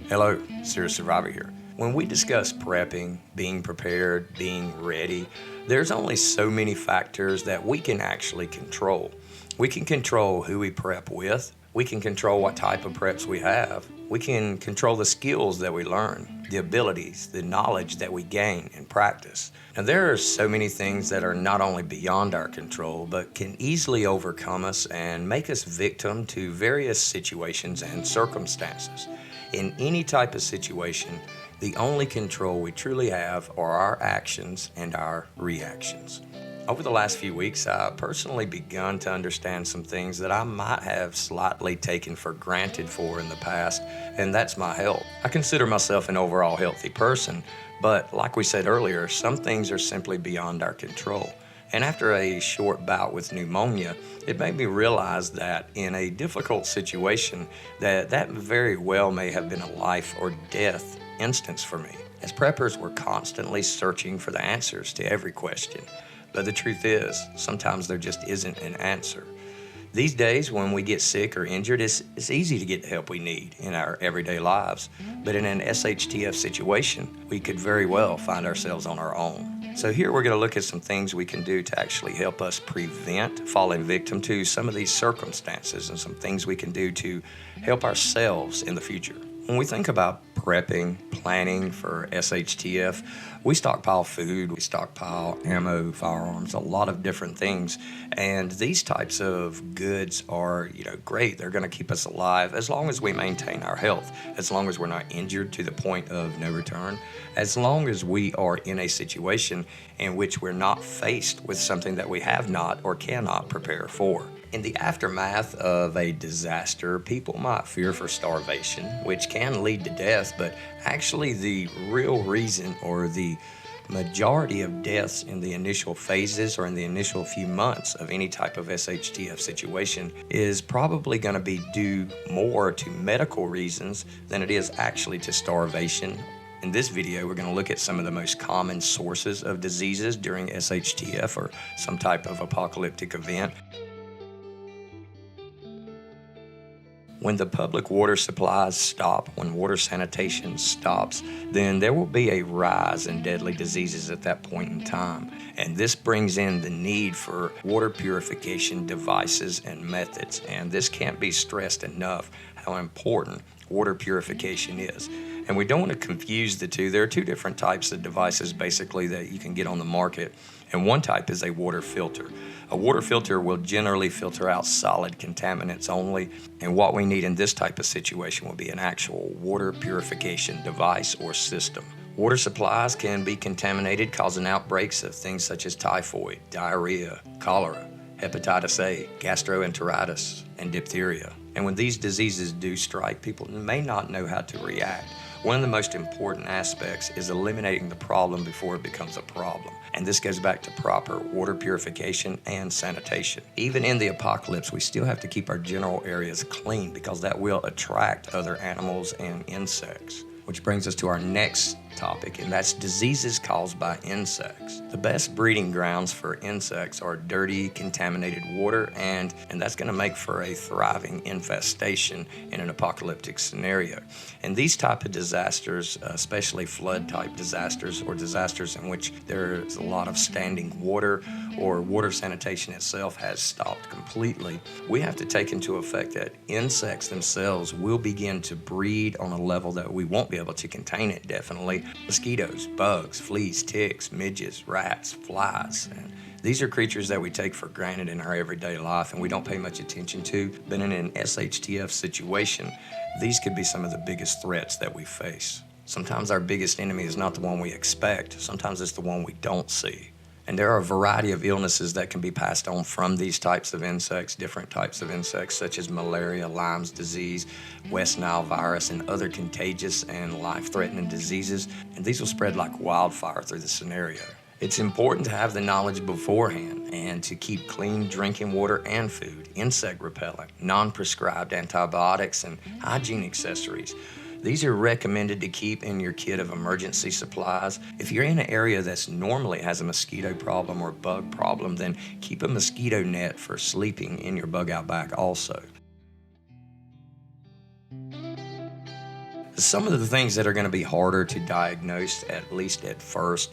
Hello, Serious Survivor here. When we discuss prepping, being prepared, being ready, there's only so many factors that we can actually control. We can control who we prep with. We can control what type of preps we have. We can control the skills that we learn, the abilities, the knowledge that we gain in practice. Now, there are so many things that are not only beyond our control, but can easily overcome us and make us victim to various situations and circumstances. In any type of situation, the only control we truly have are our actions and our reactions. Over the last few weeks, I've personally begun to understand some things that I might have slightly taken for granted in the past, and that's my health. I consider myself an overall healthy person, but like we said earlier, some things are simply beyond our control. And after a short bout with pneumonia, it made me realize that in a difficult situation, that very well may have been a life or death instance for me. As preppers, we're constantly searching for the answers to every question. But the truth is, sometimes there just isn't an answer. These days, when we get sick or injured, it's easy to get the help we need in our everyday lives. But in an SHTF situation, we could very well find ourselves on our own. So here we're going to look at some things we can do to actually help us prevent falling victim to some of these circumstances and some things we can do to help ourselves in the future. When we think about prepping, planning for SHTF, we stockpile food, we stockpile ammo, firearms, a lot of different things. And these types of goods are, great. They're going to keep us alive as long as we maintain our health, as long as we're not injured to the point of no return, as long as we are in a situation in which we're not faced with something that we have not or cannot prepare for. In the aftermath of a disaster, people might fear for starvation, which can lead to death, but actually the real reason or the majority of deaths in the initial phases or in the initial few months of any type of SHTF situation is probably going to be due more to medical reasons than it is actually to starvation. In this video, we're going to look at some of the most common sources of diseases during SHTF or some type of apocalyptic event. When the public water supplies stop, when water sanitation stops, then there will be a rise in deadly diseases at that point in time. And this brings in the need for water purification devices and methods. And this can't be stressed enough how important water purification is. And we don't want to confuse the two. There are two different types of devices basically that you can get on the market. And one type is a water filter. A water filter will generally filter out solid contaminants only, and what we need in this type of situation will be an actual water purification device or system. Water supplies can be contaminated, causing outbreaks of things such as typhoid, diarrhea, cholera, hepatitis A, gastroenteritis, and diphtheria. And when these diseases do strike, people may not know how to react. One of the most important aspects is eliminating the problem before it becomes a problem. And this goes back to proper water purification and sanitation. Even in the apocalypse, we still have to keep our general areas clean because that will attract other animals and insects. Which brings us to our next topic, and that's diseases caused by insects. The best breeding grounds for insects are dirty, contaminated water, and that's going to make for a thriving infestation in an apocalyptic scenario. And these type of disasters, especially flood-type disasters or disasters in which there's a lot of standing water or water sanitation itself has stopped completely, we have to take into effect that insects themselves will begin to breed on a level that we won't be able to contain it, definitely. Mosquitoes, bugs, fleas, ticks, midges, rats, flies. And these are creatures that we take for granted in our everyday life and we don't pay much attention to. But in an SHTF situation, these could be some of the biggest threats that we face. Sometimes our biggest enemy is not the one we expect. Sometimes it's the one we don't see. And there are a variety of illnesses that can be passed on from these types of insects, different types of insects, such as malaria, Lyme's disease, West Nile virus, and other contagious and life-threatening diseases. And these will spread like wildfire through the scenario. It's important to have the knowledge beforehand and to keep clean drinking water and food, insect repellent, non-prescribed antibiotics, and hygiene accessories. These are recommended to keep in your kit of emergency supplies. If you're in an area that normally has a mosquito problem or bug problem, then keep a mosquito net for sleeping in your bug out bag also. Some of the things that are going to be harder to diagnose, at least at first,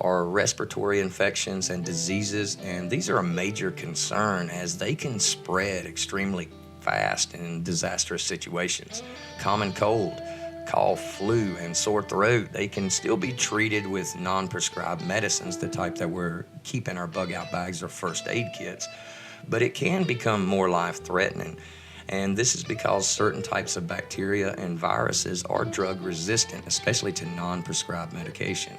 are respiratory infections and diseases, and these are a major concern as they can spread extremely fast in disastrous situations. Common cold, cough, flu, and sore throat, they can still be treated with non-prescribed medicines, the type that we're keeping in our bug-out bags or first aid kits, but it can become more life-threatening. And this is because certain types of bacteria and viruses are drug resistant, especially to non-prescribed medication.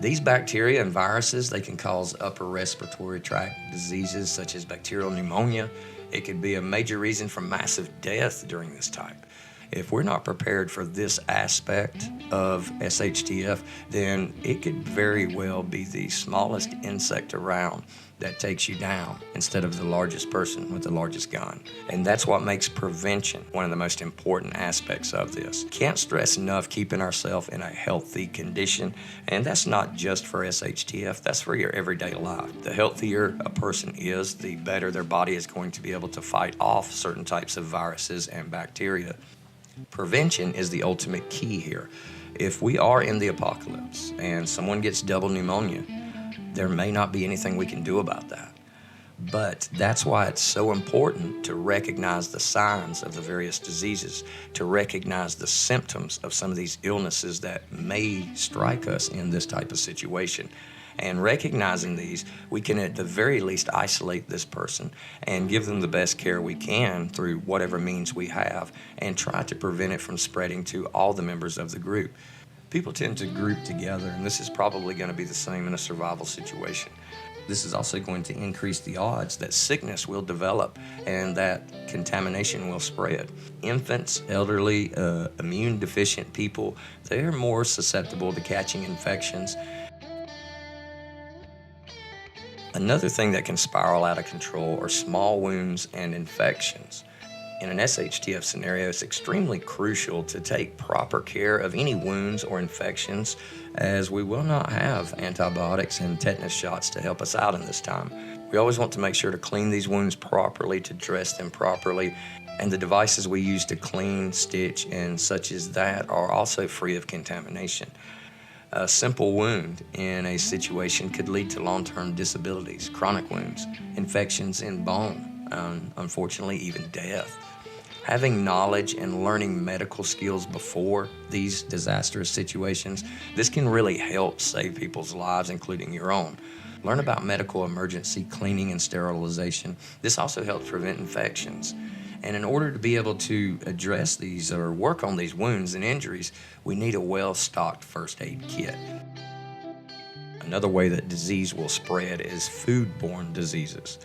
These bacteria and viruses, they can cause upper respiratory tract diseases such as bacterial pneumonia. It could be a major reason for massive death during this type. If we're not prepared for this aspect of SHTF, then it could very well be the smallest insect around that takes you down instead of the largest person with the largest gun. And that's what makes prevention one of the most important aspects of this. Can't stress enough keeping ourselves in a healthy condition, and that's not just for SHTF, that's for your everyday life. The healthier a person is, the better their body is going to be able to fight off certain types of viruses and bacteria. Prevention is the ultimate key here. If we are in the apocalypse and someone gets double pneumonia, there may not be anything we can do about that. But that's why it's so important to recognize the signs of the various diseases, to recognize the symptoms of some of these illnesses that may strike us in this type of situation. And recognizing these, we can at the very least isolate this person and give them the best care we can through whatever means we have and try to prevent it from spreading to all the members of the group. People tend to group together, and this is probably going to be the same in a survival situation. This is also going to increase the odds that sickness will develop and that contamination will spread. Infants, elderly, immune deficient people, they're more susceptible to catching infections. Another thing that can spiral out of control are small wounds and infections. In an SHTF scenario, it's extremely crucial to take proper care of any wounds or infections, as we will not have antibiotics and tetanus shots to help us out in this time. We always want to make sure to clean these wounds properly, to dress them properly, and the devices we use to clean, stitch, and such as that are also free of contamination. A simple wound in a situation could lead to long-term disabilities, chronic wounds, infections in bone, unfortunately even death. Having knowledge and learning medical skills before these disastrous situations, this can really help save people's lives, including your own. Learn about medical emergency cleaning and sterilization. This also helps prevent infections. And in order to be able to address these or work on these wounds and injuries, we need a well-stocked first aid kit. Another way that disease will spread is foodborne diseases.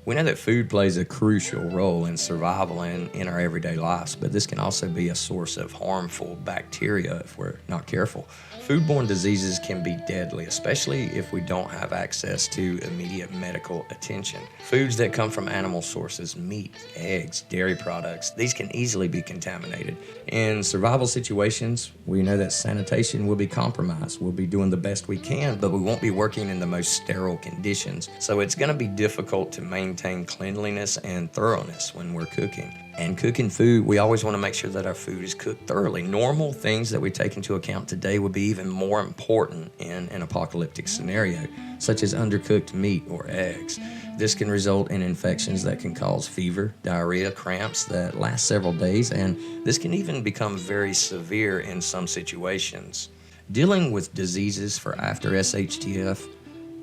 We know that food plays a crucial role in survival and in our everyday lives, but this can also be a source of harmful bacteria if we're not careful. Foodborne diseases can be deadly, especially if we don't have access to immediate medical attention. Foods that come from animal sources, meat, eggs, dairy products, these can easily be contaminated. In survival situations, we know that sanitation will be compromised. We'll be doing the best we can, but we won't be working in the most sterile conditions. So it's going to be difficult to maintain cleanliness and thoroughness when we're cooking. And cooking food, we always want to make sure that our food is cooked thoroughly. Normal things that we take into account today would be even more important in an apocalyptic scenario, such as undercooked meat or eggs. This can result in infections that can cause fever, diarrhea, cramps that last several days, and this can even become very severe in some situations. Dealing with diseases for after SHTF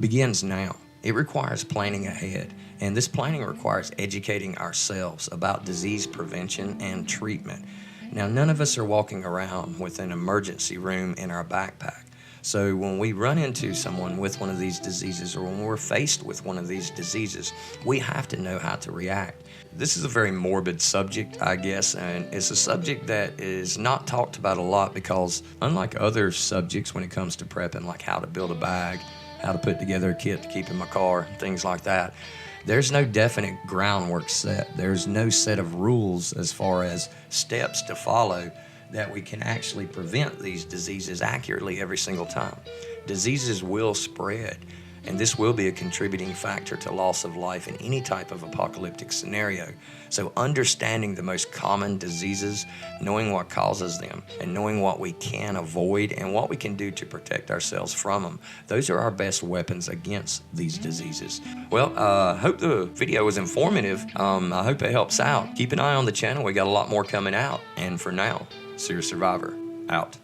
begins now. It requires planning ahead, and this planning requires educating ourselves about disease prevention and treatment. Now, none of us are walking around with an emergency room in our backpack. So when we run into someone with one of these diseases, or when we're faced with one of these diseases, we have to know how to react. This is a very morbid subject, I guess, and it's a subject that is not talked about a lot because unlike other subjects when it comes to prepping, like how to build a bag, how to put together a kit to keep in my car, things like that, there's no definite groundwork set. There's no set of rules as far as steps to follow that we can actually prevent these diseases accurately every single time. Diseases will spread, and this will be a contributing factor to loss of life in any type of apocalyptic scenario. So understanding the most common diseases, knowing what causes them, and knowing what we can avoid and what we can do to protect ourselves from them, those are our best weapons against these diseases. Well, I hope the video was informative. I hope it helps out. Keep an eye on the channel. We got a lot more coming out. And for now, Serious Survivor, out.